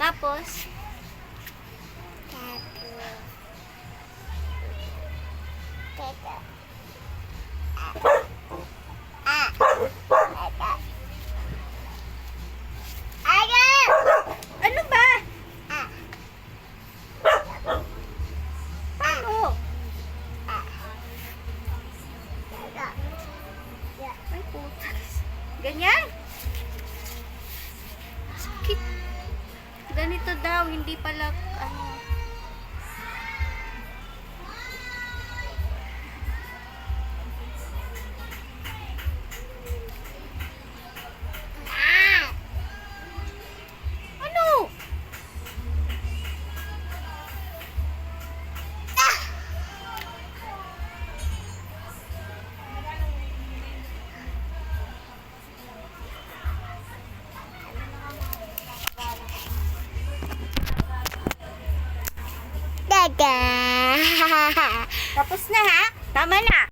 Tapos, ano ba? Paano? Ay, putas. Ganyan? Sakit. Ganito daw, hindi pala, ano. Ano? Tapos na ha? Tama na.